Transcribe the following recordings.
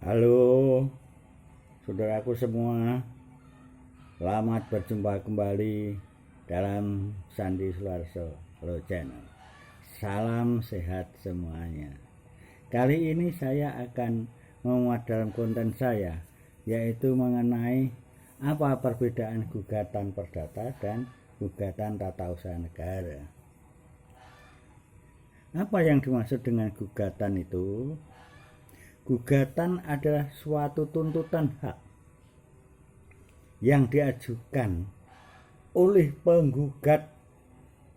Halo saudaraku semua, selamat berjumpa kembali dalam Sandi Sularso Channel. Salam sehat semuanya. Kali ini saya akan memuat dalam konten saya, yaitu mengenai apa perbedaan gugatan perdata dan gugatan tata usaha negara. Apa yang dimaksud dengan gugatan itu? Gugatan adalah suatu tuntutan hak yang diajukan oleh penggugat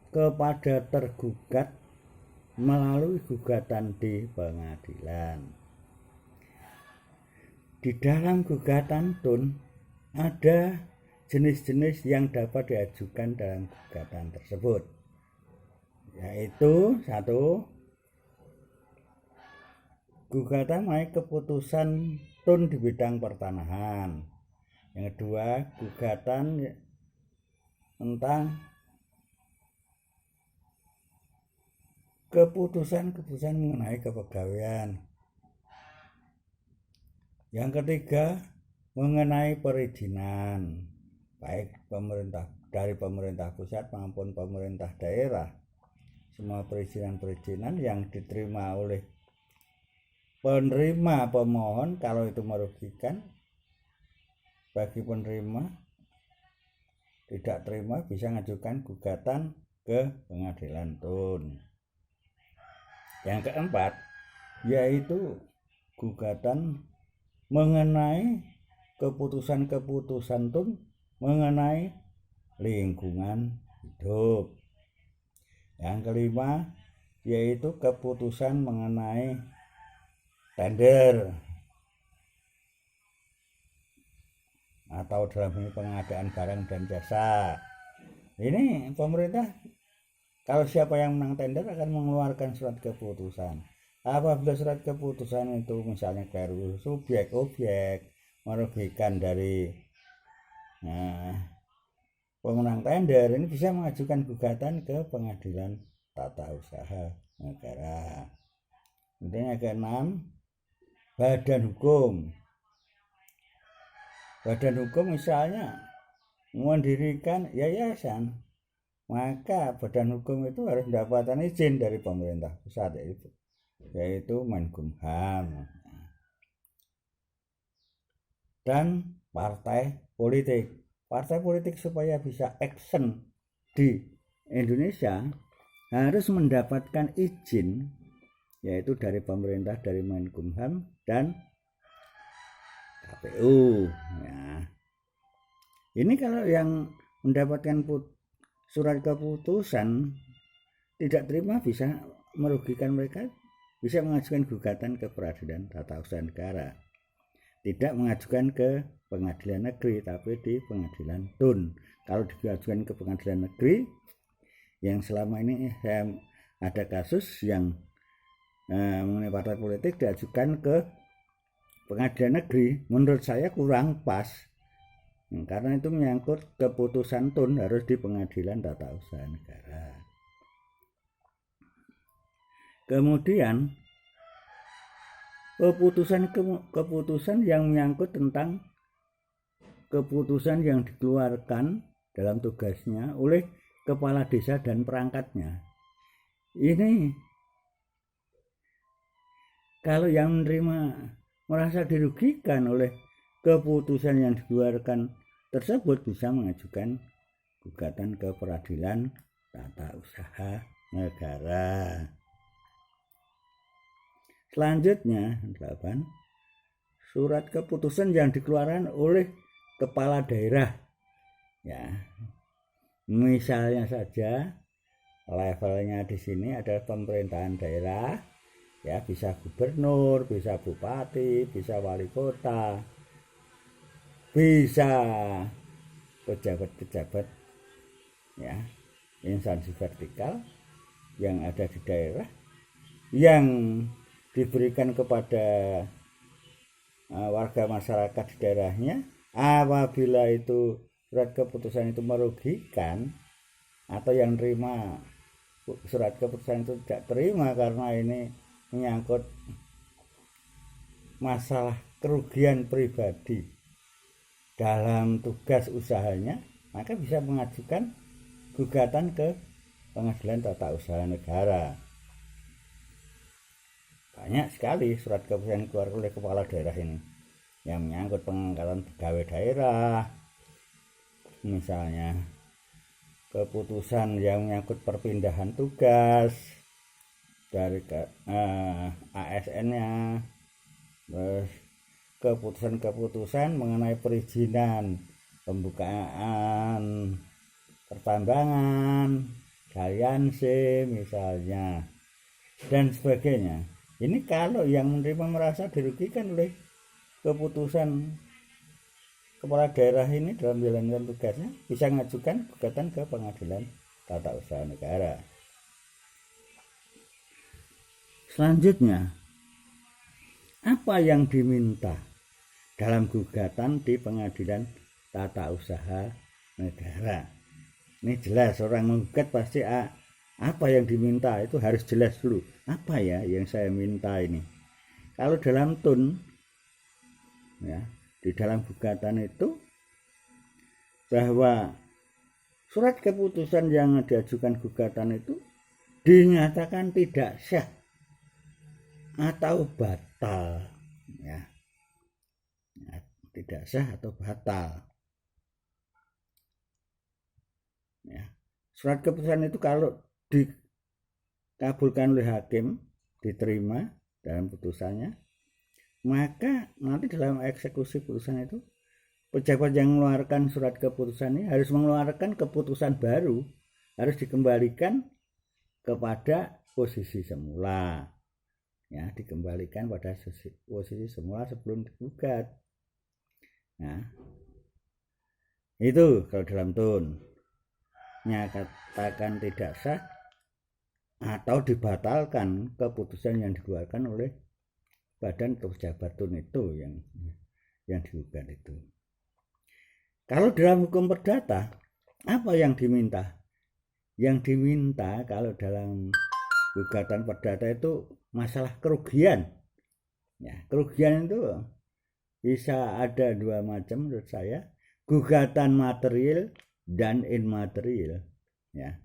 kepada tergugat melalui gugatan di pengadilan. Di dalam gugatan TUN ada jenis-jenis yang dapat diajukan dalam gugatan tersebut, yaitu satu, gugatan mengenai keputusan TUN di bidang pertanahan. Yang kedua, gugatan tentang keputusan mengenai kepegawaian. Yang ketiga, mengenai perizinan, baik dari pemerintah pusat maupun pemerintah daerah. Semua perizinan-perizinan yang diterima oleh penerima pemohon, kalau itu merugikan bagi penerima, tidak terima, bisa mengajukan gugatan ke pengadilan TUN. Yang keempat, yaitu gugatan mengenai keputusan-keputusan TUN mengenai lingkungan hidup. Yang kelima, yaitu keputusan mengenai tender atau dalam ini pengadaan barang dan jasa. Ini pemerintah, kalau siapa yang menang tender akan mengeluarkan surat keputusan. Apabila surat keputusan itu misalnya keliru subjek objek, merugikan dari pemenang tender, ini bisa mengajukan gugatan ke pengadilan tata usaha negara. Kemudian yang keenam, badan hukum. Badan hukum misalnya mendirikan yayasan, maka badan hukum itu harus mendapatkan izin dari pemerintah pusat, yaitu Menkumham. Dan partai politik. Partai politik supaya bisa action di Indonesia harus mendapatkan izin, yaitu dari pemerintah, dari Menkumham dan KPU. Ya. Ini kalau yang mendapatkan surat keputusan tidak terima, bisa merugikan mereka, bisa mengajukan gugatan ke peradilan tata usaha negara. Tidak mengajukan ke pengadilan negeri, tapi di pengadilan TUN. Kalau diajukan ke pengadilan negeri, yang selama ini ada kasus yang mengenai partai politik diajukan ke pengadilan negeri, menurut saya kurang pas, karena itu menyangkut keputusan TUN, harus di pengadilan tata usaha negara. Kemudian keputusan yang menyangkut tentang keputusan yang dikeluarkan dalam tugasnya oleh kepala desa dan perangkatnya. Ini kalau yang menerima merasa dirugikan oleh keputusan yang dikeluarkan tersebut, bisa mengajukan gugatan ke peradilan tata usaha negara. Selanjutnya, 8, surat keputusan yang dikeluarkan oleh kepala daerah. Ya, misalnya saja levelnya di sini adalah pemerintahan daerah, ya, bisa gubernur, bisa bupati, bisa wali kota, bisa pejabat-pejabat, ya, instansi vertikal yang ada di daerah, yang diberikan kepada warga masyarakat di daerahnya. Apabila itu surat keputusan itu merugikan, atau yang terima surat keputusan itu tidak terima karena ini menyangkut masalah kerugian pribadi dalam tugas usahanya, maka bisa mengajukan gugatan ke Pengadilan Tata Usaha Negara. Banyak sekali surat keputusan keluar oleh kepala daerah ini yang menyangkut pengangkatan pegawai daerah, misalnya keputusan yang menyangkut perpindahan tugas dari ASN-nya, terus keputusan-keputusan mengenai perizinan pembukaan pertambangan, galian SIM misalnya, dan sebagainya. Ini kalau yang menerima merasa dirugikan oleh keputusan kepala daerah ini dalam menjalankan tugasnya, bisa mengajukan gugatan ke Pengadilan Tata Usaha Negara. Selanjutnya, apa yang diminta dalam gugatan di Pengadilan Tata Usaha Negara? Ini jelas, orang menggugat pasti apa yang diminta itu harus jelas dulu. Apa ya yang saya minta ini? Kalau dalam tun, ya, di dalam gugatan itu bahwa surat keputusan yang diajukan gugatan itu dinyatakan tidak sah atau batal, ya, tidak sah atau batal. Ya. Surat keputusan itu kalau dikabulkan oleh hakim, diterima dalam putusannya, maka nanti dalam eksekusi putusan itu pejabat yang mengeluarkan surat keputusan ini harus mengeluarkan keputusan baru, harus dikembalikan kepada posisi semula, ya, dikembalikan pada posisi semula sebelum digugat. Nah, itu kalau dalam tun nyatakan tidak sah atau dibatalkan keputusan yang dikeluarkan oleh badan pejabat tun itu yang digugat itu. Kalau dalam hukum perdata, apa yang diminta? Yang diminta kalau dalam gugatan perdata itu masalah kerugian. Ya, kerugian itu bisa ada dua macam menurut saya, gugatan material dan immaterial, ya,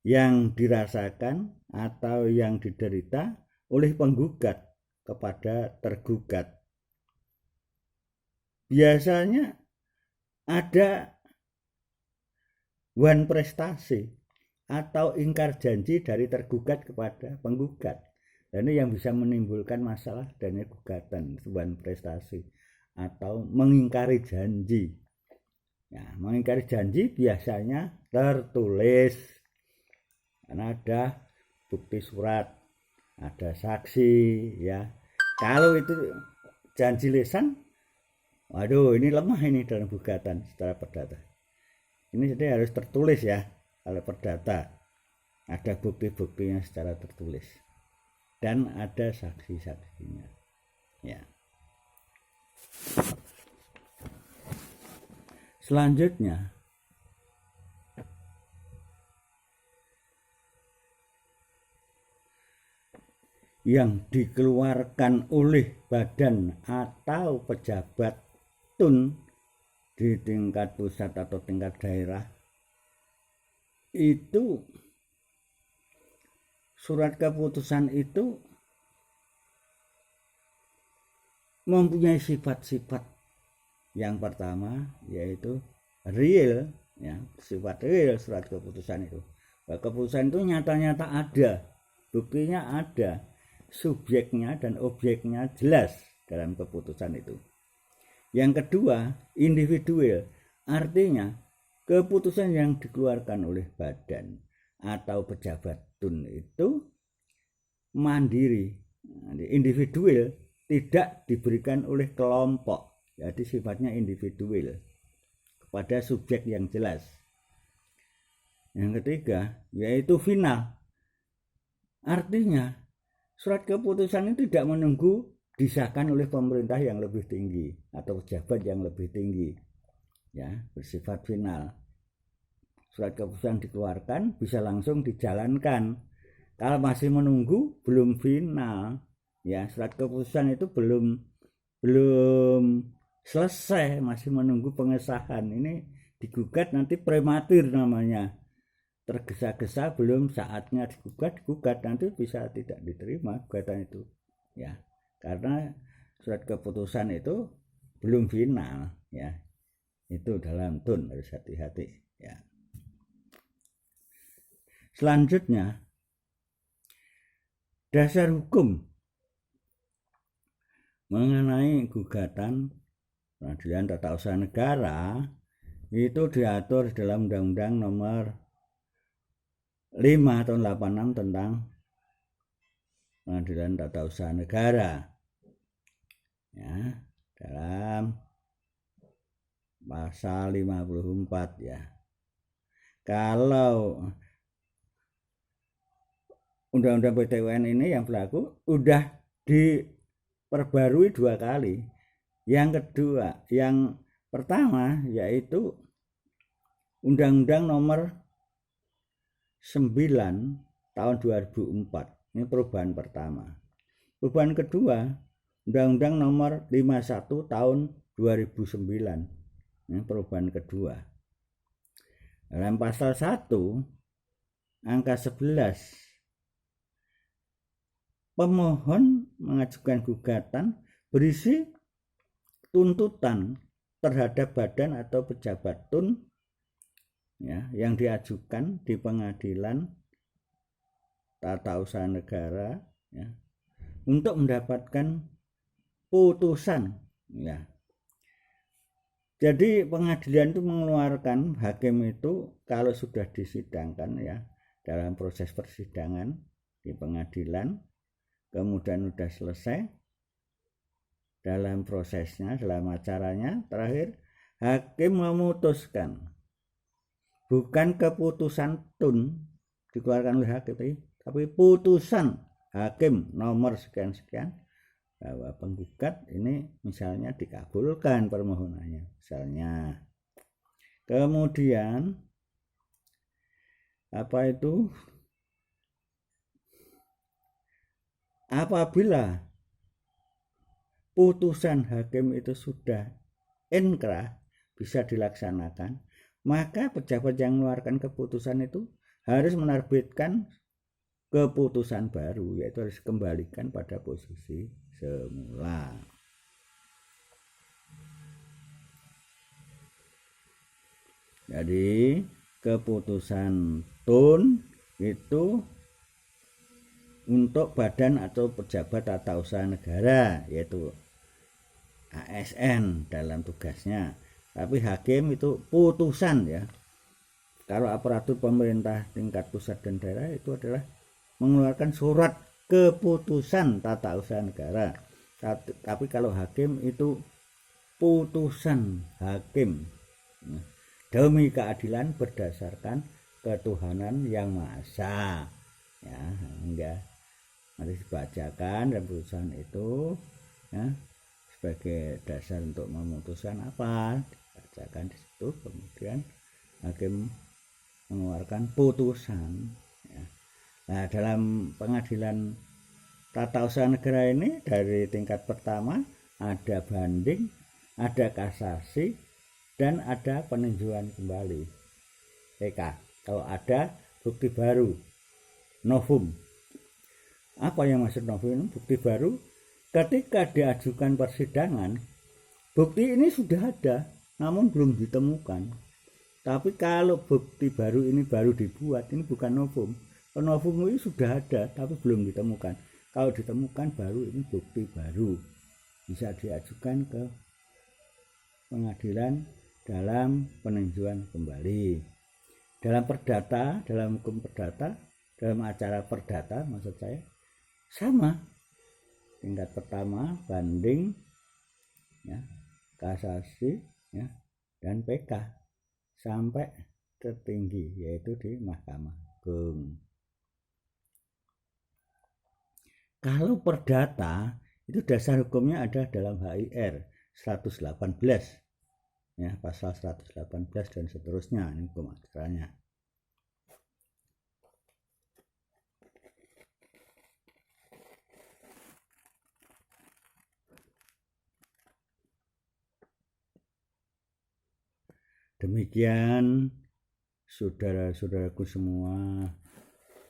yang dirasakan atau yang diderita oleh penggugat kepada tergugat. Biasanya ada wan prestasi atau ingkar janji dari tergugat kepada penggugat. Dan ini yang bisa menimbulkan masalah dan gugatan, wan prestasi atau mengingkari janji. Ya, mengingkari janji biasanya tertulis, karena ada bukti surat, ada saksi, ya. Kalau itu janji lisan, waduh, ini lemah ini dalam gugatan secara perdata. Ini jadi harus tertulis, ya. Kalau perdata ada bukti-buktinya secara tertulis dan ada saksi-saksinya, ya. Selanjutnya, yang dikeluarkan oleh badan atau pejabat tun di tingkat pusat atau tingkat daerah itu, surat keputusan itu mempunyai sifat-sifat. Yang pertama yaitu real, ya, sifat real surat keputusan itu. Keputusan itu nyata-nyata ada, buktinya ada, subjeknya dan objeknya jelas dalam keputusan itu. Yang kedua, individual, artinya keputusan yang dikeluarkan oleh badan atau pejabat tun itu mandiri, individual, tidak diberikan oleh kelompok. Jadi sifatnya individual kepada subjek yang jelas. Yang ketiga yaitu final. Artinya surat keputusan itu tidak menunggu disahkan oleh pemerintah yang lebih tinggi atau pejabat yang lebih tinggi, ya, bersifat final. Surat keputusan dikeluarkan bisa langsung dijalankan. Kalau masih menunggu belum final, Ya, surat keputusan itu belum selesai, masih menunggu pengesahan. Ini digugat nanti prematur namanya, tergesa-gesa, belum saatnya digugat nanti bisa tidak diterima gugatan itu ya, karena surat keputusan itu belum final ya. Itu dalam tun, harus hati-hati ya. Selanjutnya, dasar hukum mengenai gugatan pengadilan tata usaha negara itu diatur dalam Undang-Undang Nomor 5 tahun 86 tentang pengadilan tata usaha negara ya, dalam pasal 54 ya. Kalau Undang-Undang PTUN ini yang berlaku udah diperbarui 2 kali. Yang kedua, yang pertama yaitu Undang-Undang Nomor 9 tahun 2004. Ini perubahan pertama. Perubahan kedua, Undang-Undang Nomor 51 tahun 2009. Ini perubahan kedua. Dalam pasal 1 angka 11, pemohon mengajukan gugatan berisi tuntutan terhadap badan atau pejabat tun ya, yang diajukan di pengadilan tata usaha negara ya, untuk mendapatkan putusan ya. Jadi pengadilan itu mengeluarkan, hakim itu kalau sudah disidangkan ya, dalam proses persidangan di pengadilan, kemudian sudah selesai dalam prosesnya, dalam acaranya, terakhir hakim memutuskan, bukan keputusan tun dikeluarkan oleh hakim, tapi putusan hakim nomor sekian-sekian bahwa penggugat ini misalnya dikabulkan permohonannya misalnya. Kemudian apabila putusan hakim itu sudah inkrah, bisa dilaksanakan, maka pejabat yang mengeluarkan keputusan itu harus menerbitkan keputusan baru, yaitu harus kembalikan pada posisi semula. Jadi keputusan tun itu untuk badan atau pejabat tata usaha negara, yaitu ASN dalam tugasnya. Tapi hakim itu putusan ya. Kalau aparatur pemerintah tingkat pusat dan daerah itu adalah mengeluarkan surat keputusan tata usaha negara. Tapi kalau hakim itu putusan hakim demi keadilan berdasarkan ketuhanan yang maha esa ya, enggak harus dibacakan dan putusan itu ya, sebagai dasar untuk memutuskan apa, dibacakan di situ, kemudian hakim mengeluarkan putusan ya. Nah, dalam pengadilan tata usaha negara ini dari tingkat pertama ada banding, ada kasasi, dan ada peninjauan kembali PK. Kalau ada bukti baru, novum. Apa yang maksud novum? Bukti baru ketika diajukan persidangan, bukti ini sudah ada namun belum ditemukan. Tapi kalau bukti baru ini baru dibuat, ini bukan novum. Novum ini sudah ada tapi belum ditemukan. Kalau ditemukan baru ini bukti baru, bisa diajukan ke pengadilan dalam peninjauan kembali. Dalam perdata, dalam hukum perdata, dalam acara perdata maksud saya, sama. Tingkat pertama banding ya, kasasi ya, dan PK sampai tertinggi yaitu di Mahkamah Agung. Kalau perdata itu dasar hukumnya ada dalam HIR 118 ya, pasal 118 dan seterusnya, ini hukum acaranya. Demikian saudara-saudaraku semua,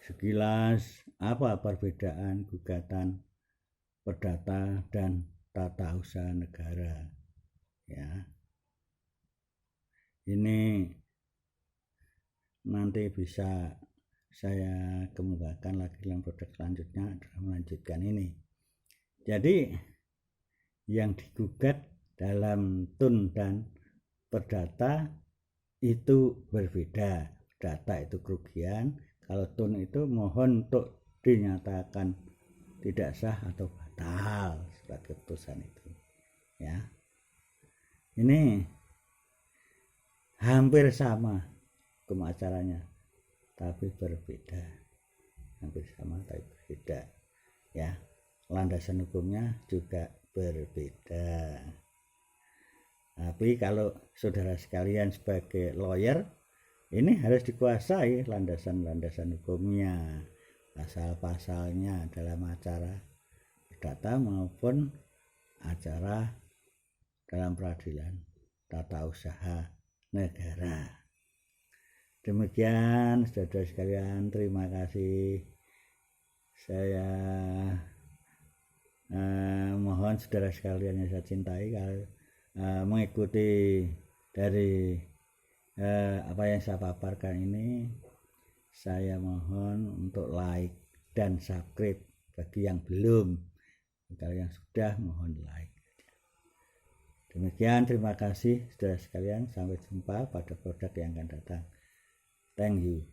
sekilas apa perbedaan gugatan perdata dan tata usaha negara, ya. Ini nanti bisa saya kemukakan lagi dalam produk selanjutnya dalam melanjutkan ini. Jadi yang digugat dalam tun dan perdata itu berbeda. Perdata itu kerugian, kalau tun itu mohon untuk dinyatakan tidak sah atau batal sebagai putusan itu, ya. Ini hampir sama hukum acaranya tapi berbeda, hampir sama tapi berbeda, ya. Landasan hukumnya juga berbeda. Tapi kalau saudara sekalian sebagai lawyer, ini harus dikuasai landasan-landasan hukumnya, pasal-pasalnya dalam acara perdata maupun acara dalam peradilan tata usaha negara. Demikian saudara sekalian, terima kasih. Saya mohon saudara sekalian yang saya cintai, kalau mengikuti dari apa yang saya paparkan ini, saya mohon untuk like dan subscribe bagi yang belum. Kalau yang sudah, mohon like. Demikian, terima kasih saudara sekalian, sampai jumpa pada produk yang akan datang. Thank you.